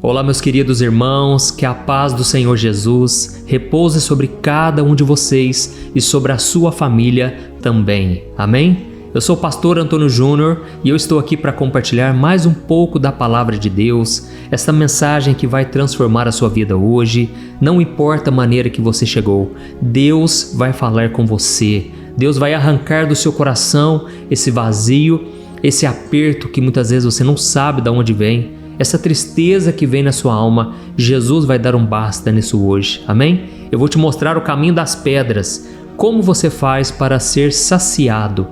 Olá, meus queridos irmãos, que a paz do Senhor Jesus repouse sobre cada um de vocês e sobre a sua família também. Amém? Eu sou o pastor Antônio Júnior e eu estou aqui para compartilhar mais um pouco da palavra de Deus, essa mensagem que vai transformar a sua vida hoje. Não importa a maneira que você chegou, Deus vai falar com você. Deus vai arrancar do seu coração esse vazio, esse aperto que muitas vezes você não sabe de onde vem. Essa tristeza que vem na sua alma, Jesus vai dar um basta nisso hoje, amém? Eu vou te mostrar o caminho das pedras, como você faz para ser saciado,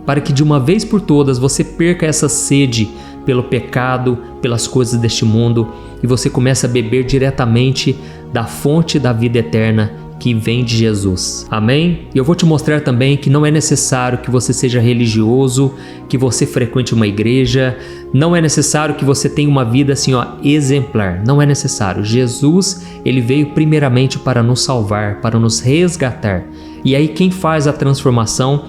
para que de uma vez por todas você perca essa sede pelo pecado, pelas coisas deste mundo e você comece a beber diretamente da fonte da vida eterna que vem de Jesus, amém? E eu vou te mostrar também que não é necessário que você seja religioso, que você frequente uma igreja, não é necessário que você tenha uma vida assim, exemplar, não é necessário. Jesus, ele veio primeiramente para nos salvar, para nos resgatar. E aí quem faz a transformação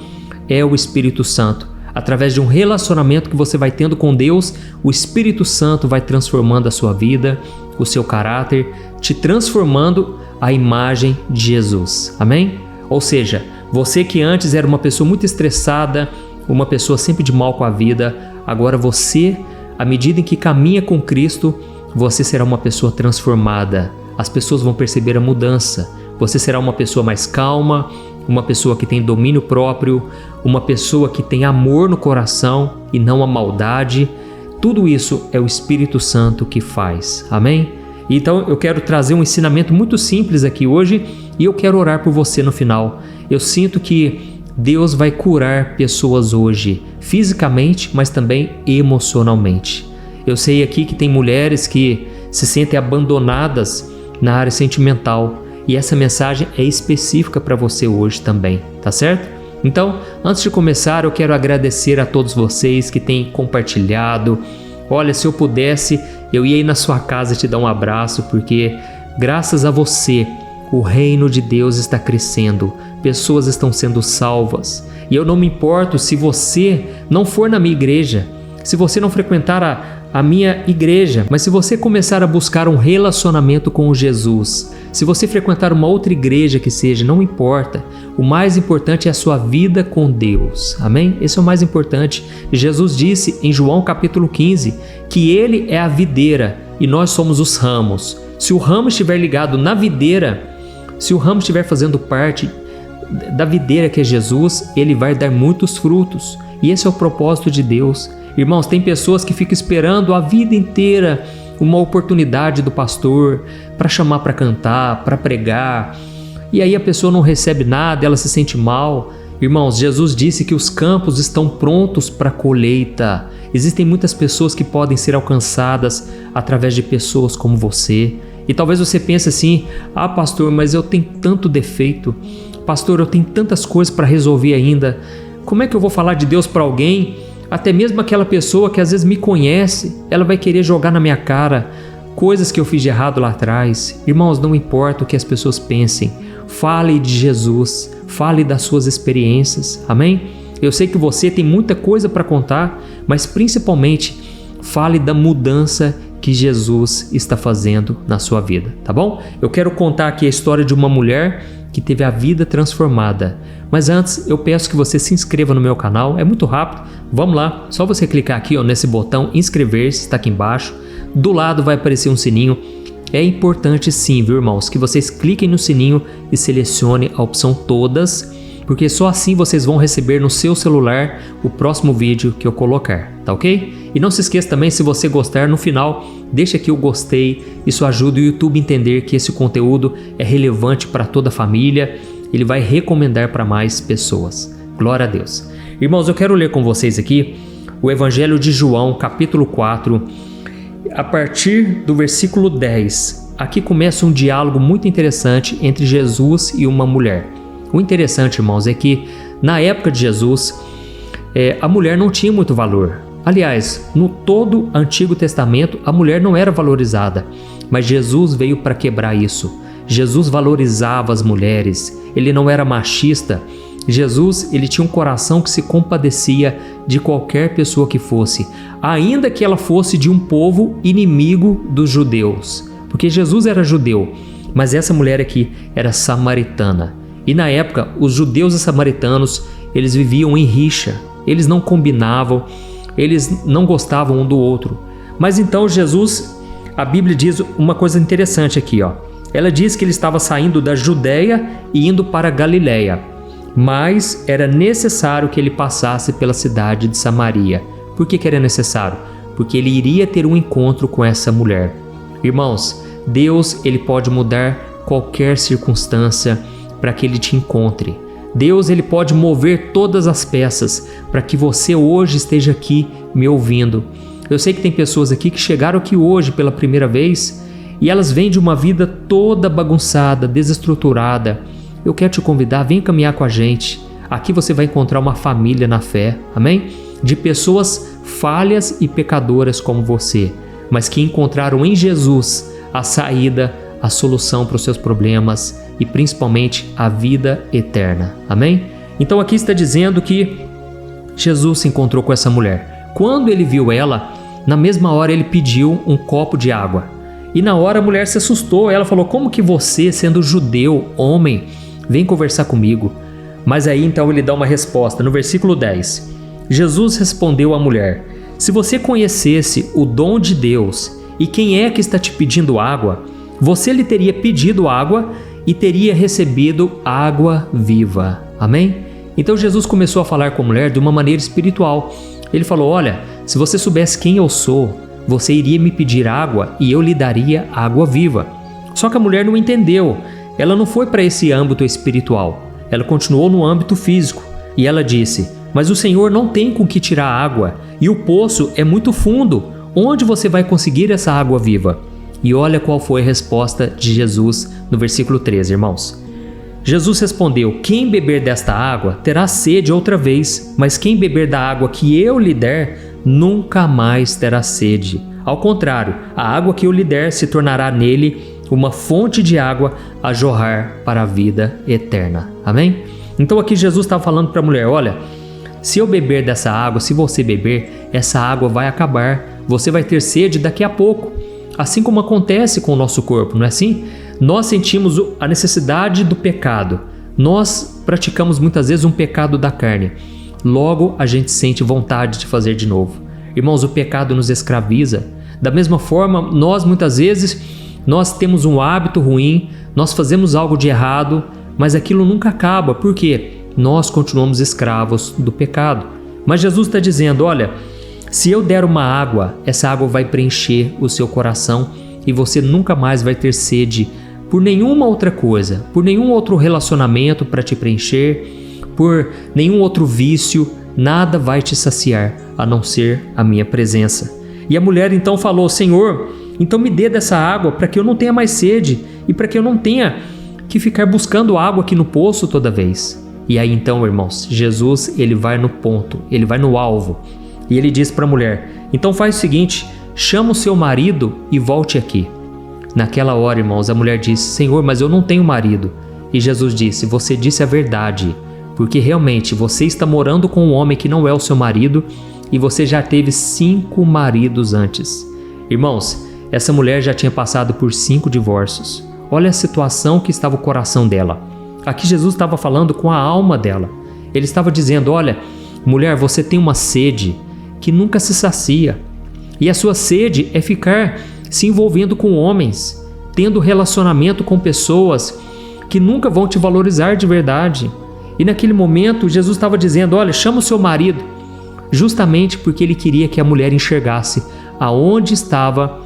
é o Espírito Santo. Através de um relacionamento que você vai tendo com Deus, o Espírito Santo vai transformando a sua vida, o seu caráter, te transformando a imagem de Jesus, amém? Ou seja, você que antes era uma pessoa muito estressada, uma pessoa sempre de mal com a vida, agora você, à medida em que caminha com Cristo, você será uma pessoa transformada. As pessoas vão perceber a mudança. Você será uma pessoa mais calma, uma pessoa que tem domínio próprio, uma pessoa que tem amor no coração e não a maldade. Tudo isso é o Espírito Santo que faz, amém? Então eu quero trazer um ensinamento muito simples aqui hoje e eu quero orar por você no final. Eu sinto que Deus vai curar pessoas hoje, fisicamente, mas também emocionalmente. Eu sei aqui que tem mulheres que se sentem abandonadas na área sentimental e essa mensagem é específica para você hoje também, tá certo? Então, antes de começar, eu quero agradecer a todos vocês que têm compartilhado. Olha, se eu pudesse, eu ia ir na sua casa te dar um abraço, porque graças a você, o reino de Deus está crescendo, pessoas estão sendo salvas. E eu não me importo se você não for na minha igreja, se você não frequentar a minha igreja, mas se você começar a buscar um relacionamento com Jesus, se você frequentar uma outra igreja que seja, não importa. O mais importante é a sua vida com Deus, amém? Esse é o mais importante. Jesus disse em João capítulo 15 que Ele é a videira e nós somos os ramos. Se o ramo estiver ligado na videira, se o ramo estiver fazendo parte da videira que é Jesus, ele vai dar muitos frutos. E esse é o propósito de Deus. Irmãos, tem pessoas que ficam esperando a vida inteira uma oportunidade do pastor para chamar para cantar, para pregar. E aí a pessoa não recebe nada, ela se sente mal. Irmãos, Jesus disse que os campos estão prontos para a colheita. Existem muitas pessoas que podem ser alcançadas através de pessoas como você. E talvez você pense assim, pastor, mas eu tenho tanto defeito. Pastor, eu tenho tantas coisas para resolver ainda. Como é que eu vou falar de Deus para alguém? Até mesmo aquela pessoa que às vezes me conhece, ela vai querer jogar na minha cara coisas que eu fiz de errado lá atrás. Irmãos, não importa o que as pessoas pensem. Fale de Jesus, fale das suas experiências, amém? Eu sei que você tem muita coisa para contar, mas principalmente fale da mudança que Jesus está fazendo na sua vida, tá bom? Eu quero contar aqui a história de uma mulher que teve a vida transformada. Mas antes, eu peço que você se inscreva no meu canal, é muito rápido. Vamos lá, só você clicar aqui nesse botão inscrever-se, está aqui embaixo. Do lado vai aparecer um sininho. É importante sim, viu, irmãos, que vocês cliquem no sininho e selecione a opção todas, porque só assim vocês vão receber no seu celular o próximo vídeo que eu colocar, tá ok? E não se esqueça também, se você gostar, no final, deixa aqui o gostei, isso ajuda o YouTube a entender que esse conteúdo é relevante para toda a família, ele vai recomendar para mais pessoas. Glória a Deus. Irmãos, eu quero ler com vocês aqui o Evangelho de João, capítulo 4, a partir do versículo 10. Aqui começa um diálogo muito interessante entre Jesus e uma mulher. O interessante, irmãos, é que na época de Jesus, a mulher não tinha muito valor. Aliás, no todo Antigo Testamento, a mulher não era valorizada, mas Jesus veio para quebrar isso. Jesus valorizava as mulheres, ele não era machista, Jesus, ele tinha um coração que se compadecia de qualquer pessoa que fosse, ainda que ela fosse de um povo inimigo dos judeus, porque Jesus era judeu, mas essa mulher aqui era samaritana. E na época, os judeus e samaritanos, eles viviam em rixa, eles não combinavam, eles não gostavam um do outro. Mas então Jesus, a Bíblia diz uma coisa interessante aqui, ó. Ela diz que ele estava saindo da Judéia e indo para Galiléia, mas era necessário que ele passasse pela cidade de Samaria. Por que era necessário? Porque ele iria ter um encontro com essa mulher. Irmãos, Deus, ele pode mudar qualquer circunstância para que ele te encontre. Deus, ele pode mover todas as peças para que você hoje esteja aqui me ouvindo. Eu sei que tem pessoas aqui que chegaram aqui hoje pela primeira vez e elas vêm de uma vida toda bagunçada, desestruturada. Eu quero te convidar, vem caminhar com a gente. Aqui você vai encontrar uma família na fé, amém? De pessoas falhas e pecadoras como você, mas que encontraram em Jesus a saída, a solução para os seus problemas e principalmente a vida eterna, amém? Então aqui está dizendo que Jesus se encontrou com essa mulher. Quando ele viu ela, na mesma hora ele pediu um copo de água. E na hora a mulher se assustou, ela falou: como que você, sendo judeu, homem, vem conversar comigo? Mas aí então ele dá uma resposta, no versículo 10. Jesus respondeu à mulher: se você conhecesse o dom de Deus e quem é que está te pedindo água, você lhe teria pedido água e teria recebido água viva. Amém? Então Jesus começou a falar com a mulher de uma maneira espiritual. Ele falou: olha, se você soubesse quem eu sou, você iria me pedir água e eu lhe daria água viva. Só que a mulher não entendeu. Ela não foi para esse âmbito espiritual. Ela continuou no âmbito físico. E ela disse: mas o Senhor não tem com que tirar água e o poço é muito fundo. Onde você vai conseguir essa água viva? E olha qual foi a resposta de Jesus no versículo 13, irmãos. Jesus respondeu: quem beber desta água terá sede outra vez, mas quem beber da água que eu lhe der, nunca mais terá sede. Ao contrário, a água que eu lhe der se tornará nele uma fonte de água a jorrar para a vida eterna. Amém? Então aqui Jesus estava falando para a mulher: olha, se eu beber dessa água, se você beber, essa água vai acabar. Você vai ter sede daqui a pouco. Assim como acontece com o nosso corpo, não é assim? Nós sentimos a necessidade do pecado. Nós praticamos muitas vezes um pecado da carne. Logo, a gente sente vontade de fazer de novo. Irmãos, o pecado nos escraviza. Da mesma forma, nós muitas vezes, nós temos um hábito ruim, nós fazemos algo de errado, mas aquilo nunca acaba. Por quê? Nós continuamos escravos do pecado. Mas Jesus está dizendo: olha, se eu der uma água, essa água vai preencher o seu coração e você nunca mais vai ter sede por nenhuma outra coisa, por nenhum outro relacionamento para te preencher, por nenhum outro vício, nada vai te saciar a não ser a minha presença. E a mulher então falou: Senhor, então me dê dessa água para que eu não tenha mais sede e para que eu não tenha que ficar buscando água aqui no poço toda vez. E aí então, irmãos, Jesus, ele vai no ponto, ele vai no alvo. E ele diz para a mulher: então faz o seguinte, chama o seu marido e volte aqui. Naquela hora, irmãos, a mulher disse: Senhor, mas eu não tenho marido. E Jesus disse: você disse a verdade, porque realmente você está morando com um homem que não é o seu marido e você já teve 5 maridos antes. Irmãos, essa mulher já tinha passado por 5 divórcios. Olha a situação que estava o coração dela. Aqui Jesus estava falando com a alma dela. Ele estava dizendo: olha, mulher, você tem uma sede que nunca se sacia. E a sua sede é ficar se envolvendo com homens, tendo relacionamento com pessoas que nunca vão te valorizar de verdade. E naquele momento Jesus estava dizendo: olha, chama o seu marido, justamente porque ele queria que a mulher enxergasse aonde estava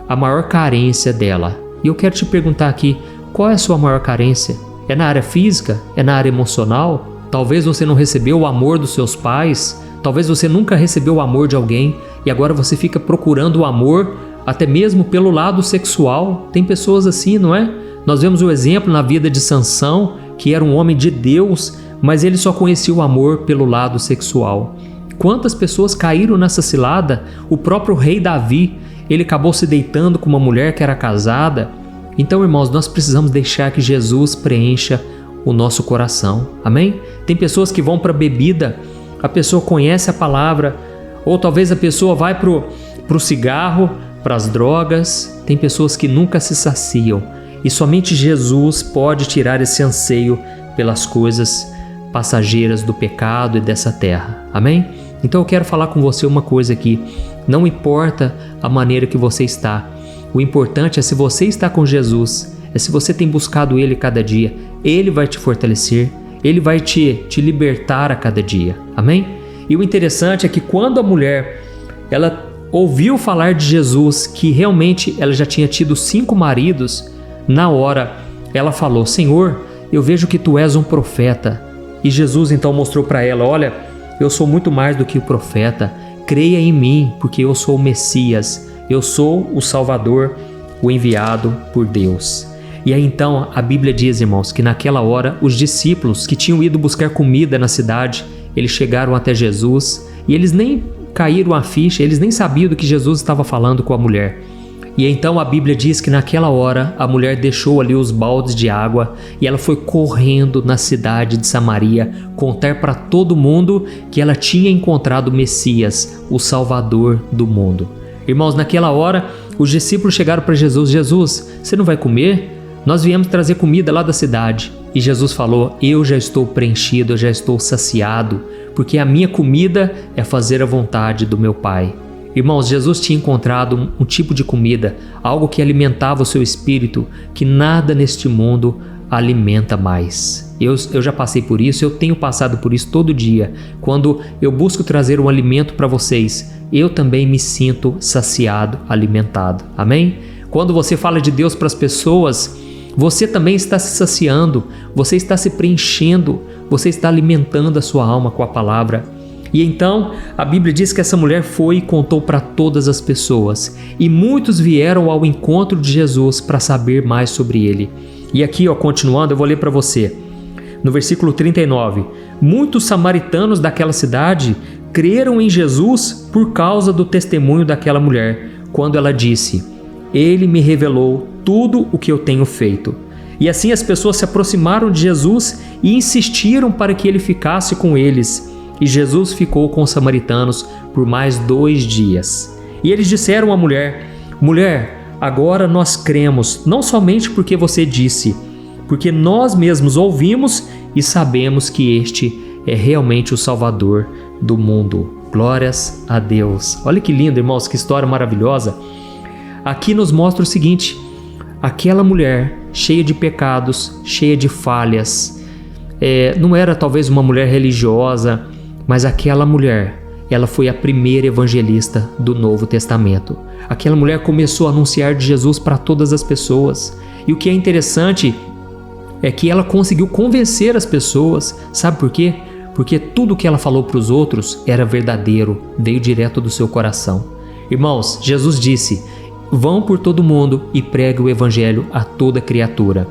a maior carência dela. E eu quero te perguntar aqui, qual é a sua maior carência? É na área física? É na área emocional? Talvez você não recebeu o amor dos seus pais, talvez você nunca recebeu o amor de alguém e agora você fica procurando o amor até mesmo pelo lado sexual. Tem pessoas assim, não é? Nós vemos o exemplo na vida de Sansão, que era um homem de Deus, mas ele só conhecia o amor pelo lado sexual. Quantas pessoas caíram nessa cilada? O próprio rei Davi, ele acabou se deitando com uma mulher que era casada. Então, irmãos, nós precisamos deixar que Jesus preencha o nosso coração. Amém? Tem pessoas que vão para a bebida, a pessoa conhece a palavra, ou talvez a pessoa vai para o cigarro, para as drogas. Tem pessoas que nunca se saciam e somente Jesus pode tirar esse anseio pelas coisas passageiras do pecado e dessa terra. Amém? Então eu quero falar com você uma coisa aqui. Não importa a maneira que você está. O importante é se você está com Jesus, é se você tem buscado Ele cada dia. Ele vai te fortalecer, Ele vai te libertar a cada dia. Amém? E o interessante é que quando a mulher ela ouviu falar de Jesus, que realmente ela já tinha tido 5 maridos, na hora ela falou: Senhor, eu vejo que Tu és um profeta. E Jesus então mostrou para ela: olha, eu sou muito mais do que o profeta. Creia em mim, porque eu sou o Messias. Eu sou o Salvador, o enviado por Deus. E aí então a Bíblia diz, irmãos, que naquela hora os discípulos que tinham ido buscar comida na cidade, eles chegaram até Jesus e eles nem caíram a ficha, eles nem sabiam do que Jesus estava falando com a mulher. E então a Bíblia diz que naquela hora a mulher deixou ali os baldes de água e ela foi correndo na cidade de Samaria contar para todo mundo que ela tinha encontrado o Messias, o Salvador do mundo. Irmãos, naquela hora os discípulos chegaram para Jesus: Jesus, você não vai comer? Nós viemos trazer comida lá da cidade. E Jesus falou: eu já estou preenchido, eu já estou saciado, porque a minha comida é fazer a vontade do meu Pai. Irmãos, Jesus tinha encontrado um tipo de comida, algo que alimentava o seu espírito, que nada neste mundo alimenta mais. Eu já passei por isso, eu tenho passado por isso todo dia. Quando eu busco trazer um alimento para vocês, eu também me sinto saciado, alimentado. Amém? Quando você fala de Deus para as pessoas, você também está se saciando, você está se preenchendo, você está alimentando a sua alma com a palavra. E então a Bíblia diz que essa mulher foi e contou para todas as pessoas. E muitos vieram ao encontro de Jesus para saber mais sobre ele. E aqui, continuando, eu vou ler para você. No versículo 39, muitos samaritanos daquela cidade creram em Jesus por causa do testemunho daquela mulher, quando ela disse: Ele me revelou tudo o que eu tenho feito. E assim as pessoas se aproximaram de Jesus e insistiram para que ele ficasse com eles. E Jesus ficou com os samaritanos por mais 2 dias. E eles disseram à mulher: Mulher, agora nós cremos, não somente porque você disse, porque nós mesmos ouvimos e sabemos que este é realmente o Salvador do mundo. Glórias a Deus. Olha que lindo, irmãos, que história maravilhosa. Aqui nos mostra o seguinte: aquela mulher cheia de pecados, cheia de falhas, não era talvez uma mulher religiosa, mas aquela mulher, ela foi a primeira evangelista do Novo Testamento. Aquela mulher começou a anunciar de Jesus para todas as pessoas. E o que é interessante é que ela conseguiu convencer as pessoas. Sabe por quê? Porque tudo que ela falou para os outros era verdadeiro, veio direto do seu coração. Irmãos, Jesus disse: vão por todo mundo e pregue o evangelho a toda criatura.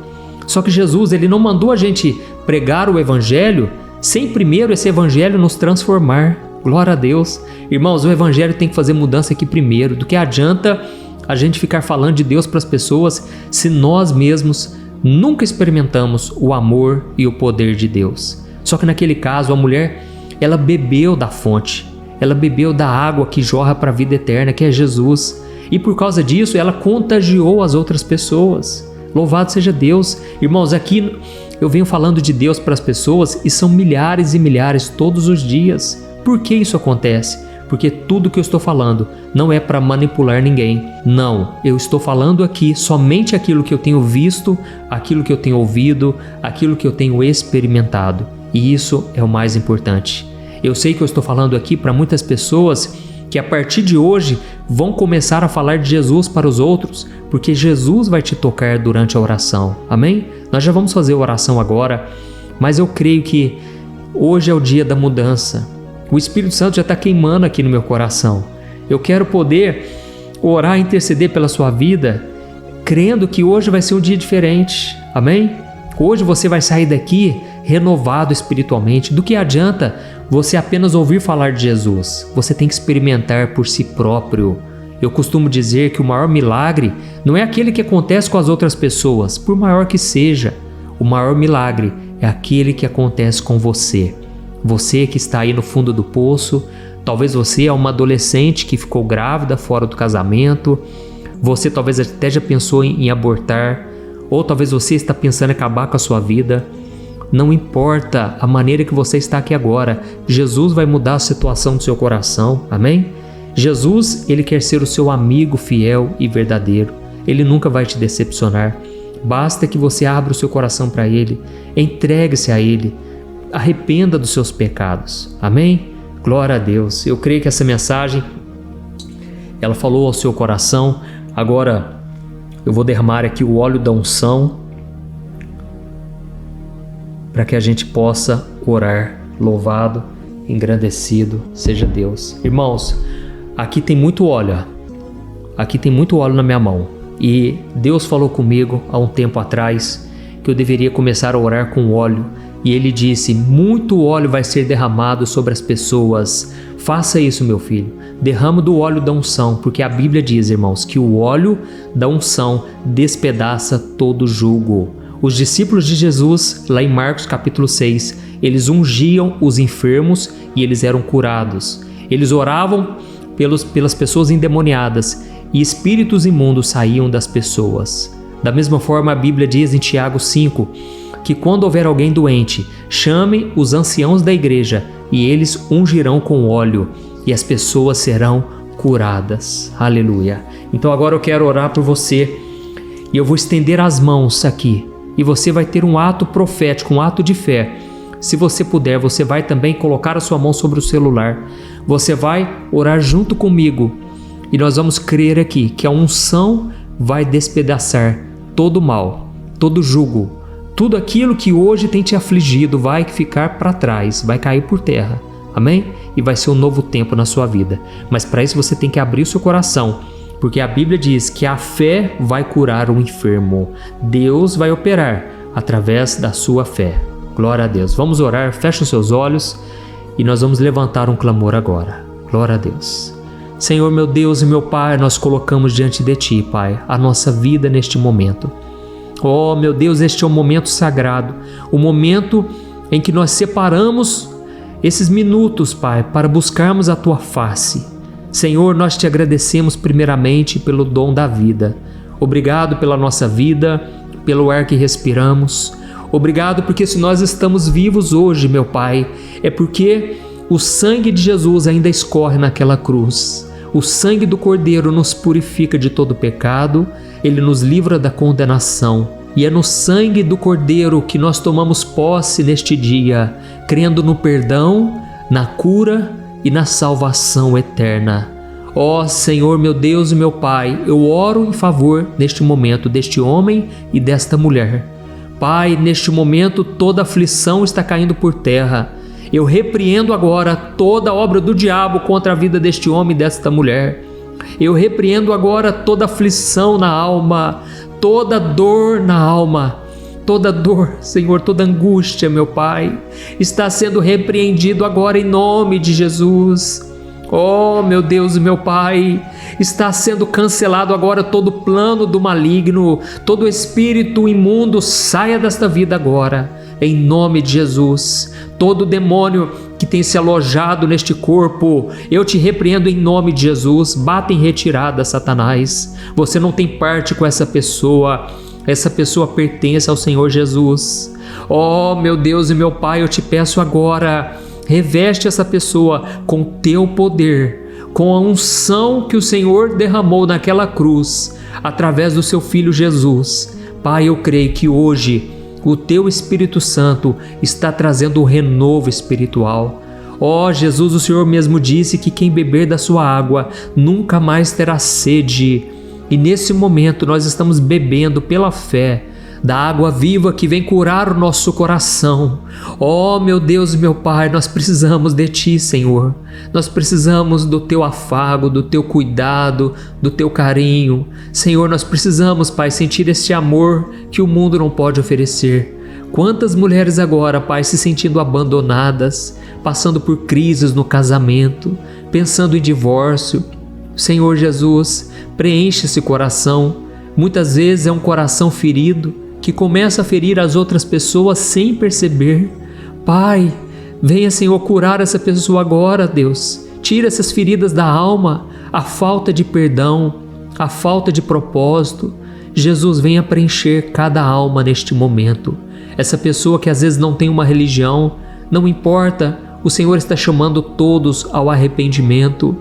Só que Jesus, ele não mandou a gente pregar o evangelho sem primeiro esse evangelho nos transformar. Glória a Deus. Irmãos, o evangelho tem que fazer mudança aqui primeiro. Do que adianta a gente ficar falando de Deus para as pessoas se nós mesmos nunca experimentamos o amor e o poder de Deus? Só que naquele caso a mulher, ela bebeu da fonte, ela bebeu da água que jorra para a vida eterna, que é Jesus. E por causa disso ela contagiou as outras pessoas. Louvado seja Deus. Irmãos, aqui eu venho falando de Deus para as pessoas e são milhares e milhares todos os dias. Por que isso acontece? Porque tudo que eu estou falando não é para manipular ninguém. Não, eu estou falando aqui somente aquilo que eu tenho visto, aquilo que eu tenho ouvido, aquilo que eu tenho experimentado. E isso é o mais importante. Eu sei que eu estou falando aqui para muitas pessoas que a partir de hoje vão começar a falar de Jesus para os outros, porque Jesus vai te tocar durante a oração. Amém? Nós já vamos fazer a oração agora, mas eu creio que hoje é o dia da mudança. O Espírito Santo já está queimando aqui no meu coração. Eu quero poder orar e interceder pela sua vida, crendo que hoje vai ser um dia diferente. Amém? Hoje você vai sair daqui renovado espiritualmente. Do que adianta você apenas ouvir falar de Jesus? Você tem que experimentar por si próprio. Eu costumo dizer que o maior milagre não é aquele que acontece com as outras pessoas, por maior que seja. O maior milagre é aquele que acontece com você. Você que está aí no fundo do poço, talvez você é uma adolescente que ficou grávida fora do casamento, você talvez até já pensou em abortar, ou talvez você está pensando em acabar com a sua vida. Não importa a maneira que você está aqui agora, Jesus vai mudar a situação do seu coração, amém? Jesus, Ele quer ser o seu amigo fiel e verdadeiro. Ele nunca vai te decepcionar. Basta que você abra o seu coração para Ele, entregue-se a Ele, arrependa dos seus pecados, amém? Glória a Deus. Eu creio que essa mensagem, ela falou ao seu coração. Agora eu vou derramar aqui o óleo da unção para que a gente possa orar. Louvado, engrandecido seja Deus. Irmãos, aqui tem muito óleo. Aqui tem muito óleo na minha mão. E Deus falou comigo há um tempo atrás que eu deveria começar a orar com óleo. E Ele disse: muito óleo vai ser derramado sobre as pessoas. Faça isso, meu filho. Derrama do óleo da unção, porque a Bíblia diz, irmãos, que o óleo da unção despedaça todo jugo. Os discípulos de Jesus, lá em Marcos capítulo 6, eles ungiam os enfermos e eles eram curados. Eles oravam pelas pessoas endemoniadas e espíritos imundos saíam das pessoas. Da mesma forma, a Bíblia diz em Tiago 5 que quando houver alguém doente, chame os anciãos da igreja e eles ungirão com óleo e as pessoas serão curadas. Aleluia. Então agora eu quero orar por você e eu vou estender as mãos aqui e você vai ter um ato profético, um ato de fé. Se você puder, você vai também colocar a sua mão sobre o celular. Você vai orar junto comigo e nós vamos crer aqui que a unção vai despedaçar todo o mal, todo o jugo, tudo aquilo que hoje tem te afligido vai ficar para trás, vai cair por terra, amém? E vai ser um novo tempo na sua vida. Mas para isso você tem que abrir o seu coração, porque a Bíblia diz que a fé vai curar o enfermo. Deus vai operar através da sua fé. Glória a Deus. Vamos orar, fecha os seus olhos e nós vamos levantar um clamor agora. Glória a Deus. Senhor, meu Deus e meu Pai, nós colocamos diante de Ti, Pai, a nossa vida neste momento. Oh, meu Deus, este é um momento sagrado, o momento em que nós separamos esses minutos, Pai, para buscarmos a Tua face. Senhor, nós Te agradecemos primeiramente pelo dom da vida. Obrigado pela nossa vida, pelo ar que respiramos. Obrigado porque se nós estamos vivos hoje, meu Pai, é porque o sangue de Jesus ainda escorre naquela cruz. O sangue do Cordeiro nos purifica de todo pecado, Ele nos livra da condenação. E é no sangue do Cordeiro que nós tomamos posse neste dia, crendo no perdão, na cura e na salvação eterna. Ó Senhor, meu Deus e meu Pai, eu oro em favor neste momento deste homem e desta mulher. Pai, neste momento toda aflição está caindo por terra. Eu repreendo agora toda obra do diabo contra a vida deste homem e desta mulher. Eu repreendo agora toda aflição na alma, toda dor na alma, toda dor, Senhor, toda angústia, meu Pai, está sendo repreendido agora em nome de Jesus. Oh, meu Deus e meu Pai, está sendo cancelado agora todo plano do maligno, todo espírito imundo saia desta vida agora, em nome de Jesus. Todo demônio que tem se alojado neste corpo, eu te repreendo em nome de Jesus. Bata em retirada, Satanás. Você não tem parte com essa pessoa pertence ao Senhor Jesus. Oh, meu Deus e meu Pai, eu te peço agora, reveste essa pessoa com teu poder, com a unção que o Senhor derramou naquela cruz, através do seu Filho Jesus. Pai, eu creio que hoje o teu Espírito Santo está trazendo um renovo espiritual. Ó Jesus, o Senhor mesmo disse que quem beber da sua água nunca mais terá sede. E nesse momento nós estamos bebendo pela fé da água viva que vem curar o nosso coração. Oh, meu Deus e meu Pai, nós precisamos de Ti, Senhor. Nós precisamos do Teu afago, do Teu cuidado, do Teu carinho. Senhor, nós precisamos, Pai, sentir este amor que o mundo não pode oferecer. Quantas mulheres agora, Pai, se sentindo abandonadas, passando por crises no casamento, pensando em divórcio. Senhor Jesus, preenche esse coração. Muitas vezes é um coração ferido, que começa a ferir as outras pessoas sem perceber. Pai, venha, Senhor, curar essa pessoa agora, Deus. Tira essas feridas da alma, a falta de perdão, a falta de propósito. Jesus, venha preencher cada alma neste momento. Essa pessoa que às vezes não tem uma religião, não importa, o Senhor está chamando todos ao arrependimento.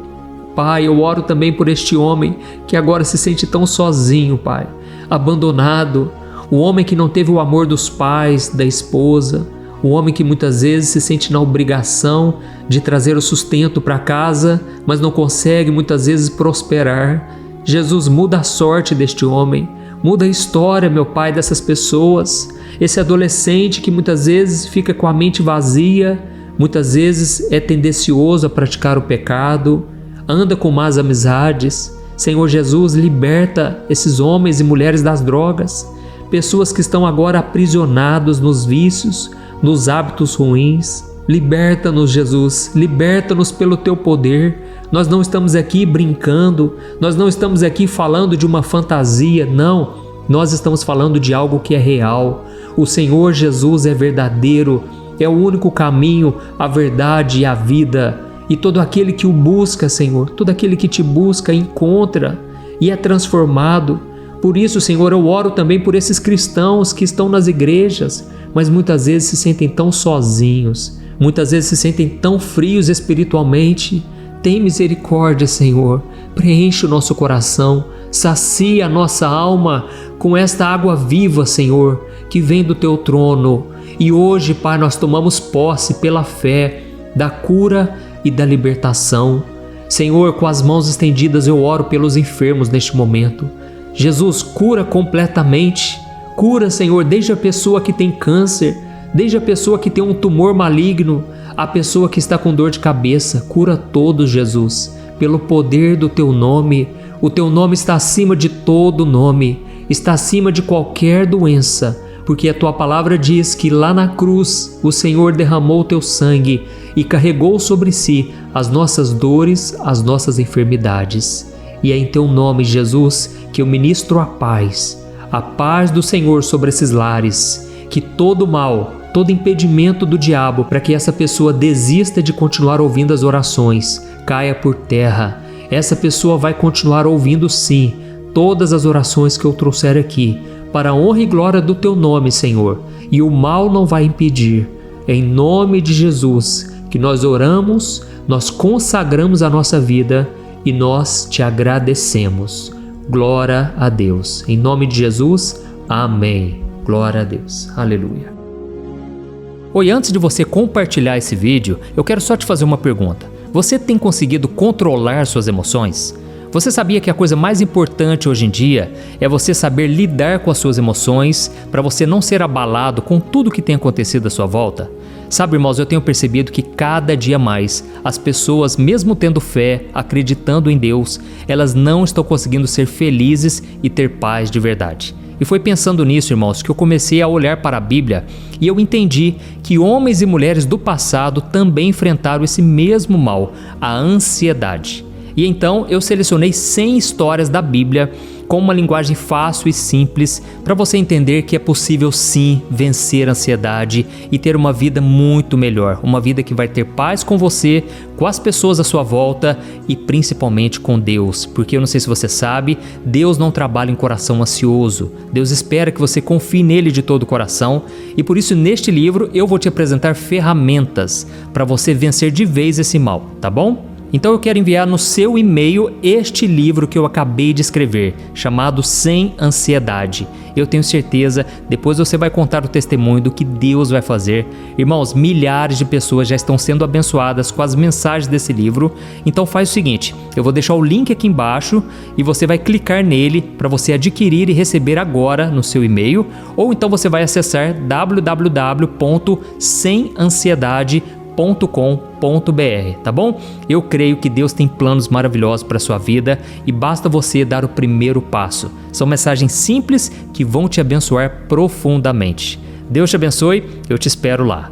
Pai, eu oro também por este homem que agora se sente tão sozinho, Pai, abandonado. O homem que não teve o amor dos pais, da esposa. O homem que muitas vezes se sente na obrigação de trazer o sustento para casa, mas não consegue muitas vezes prosperar. Jesus, muda a sorte deste homem, muda a história, meu Pai, dessas pessoas. Esse adolescente que muitas vezes fica com a mente vazia, muitas vezes é tendencioso a praticar o pecado, anda com más amizades. Senhor Jesus, liberta esses homens e mulheres das drogas, pessoas que estão agora aprisionados nos vícios, nos hábitos ruins. Liberta-nos, Jesus, liberta-nos pelo Teu poder. Nós não estamos aqui brincando, nós não estamos aqui falando de uma fantasia, não. Nós estamos falando de algo que é real. O Senhor Jesus é verdadeiro, é o único caminho, a verdade e a vida. E todo aquele que o busca, Senhor, todo aquele que Te busca, encontra e é transformado. Por isso, Senhor, eu oro também por esses cristãos que estão nas igrejas, mas muitas vezes se sentem tão sozinhos, muitas vezes se sentem tão frios espiritualmente. Tem misericórdia, Senhor, preenche o nosso coração, sacia a nossa alma com esta água viva, Senhor, que vem do Teu trono. E hoje, Pai, nós tomamos posse pela fé da cura e da libertação. Senhor, com as mãos estendidas eu oro pelos enfermos neste momento. Jesus, cura completamente. Cura, Senhor, desde a pessoa que tem câncer, desde a pessoa que tem um tumor maligno, a pessoa que está com dor de cabeça. Cura todos, Jesus, pelo poder do Teu nome. O Teu nome está acima de todo nome, está acima de qualquer doença, porque a Tua palavra diz que lá na cruz o Senhor derramou o Teu sangue e carregou sobre si as nossas dores, as nossas enfermidades. E é em Teu nome, Jesus, que eu ministro a paz do Senhor sobre esses lares, que todo mal, todo impedimento do diabo para que essa pessoa desista de continuar ouvindo as orações, caia por terra. Essa pessoa vai continuar ouvindo sim todas as orações que eu trouxer aqui, para a honra e glória do Teu nome, Senhor, e o mal não vai impedir. É em nome de Jesus que nós oramos, nós consagramos a nossa vida e nós Te agradecemos. Glória a Deus. Em nome de Jesus, amém. Glória a Deus. Aleluia. Oi, antes de você compartilhar esse vídeo, eu quero só te fazer uma pergunta. Você tem conseguido controlar suas emoções? Você sabia que a coisa mais importante hoje em dia é você saber lidar com as suas emoções para você não ser abalado com tudo que tem acontecido à sua volta? Sabe, irmãos, eu tenho percebido que cada dia mais as pessoas, mesmo tendo fé, acreditando em Deus, elas não estão conseguindo ser felizes e ter paz de verdade. E foi pensando nisso, irmãos, que eu comecei a olhar para a Bíblia e eu entendi que homens e mulheres do passado também enfrentaram esse mesmo mal, a ansiedade. E então eu selecionei 100 histórias da Bíblia com uma linguagem fácil e simples para você entender que é possível sim vencer a ansiedade e ter uma vida muito melhor, uma vida que vai ter paz com você, com as pessoas à sua volta e principalmente com Deus, porque eu não sei se você sabe, Deus não trabalha em coração ansioso, Deus espera que você confie nele de todo o coração e por isso neste livro eu vou te apresentar ferramentas para você vencer de vez esse mal, tá bom? Então eu quero enviar no seu e-mail este livro que eu acabei de escrever, chamado Sem Ansiedade. Eu tenho certeza, depois você vai contar o testemunho do que Deus vai fazer. Irmãos, milhares de pessoas já estão sendo abençoadas com as mensagens desse livro. Então faz o seguinte, eu vou deixar o link aqui embaixo e você vai clicar nele para você adquirir e receber agora no seu e-mail. Ou então você vai acessar www.semansiedade.com.br, tá bom? Eu creio que Deus tem planos maravilhosos para a sua vida e basta você dar o primeiro passo. São mensagens simples que vão te abençoar profundamente. Deus te abençoe, eu te espero lá.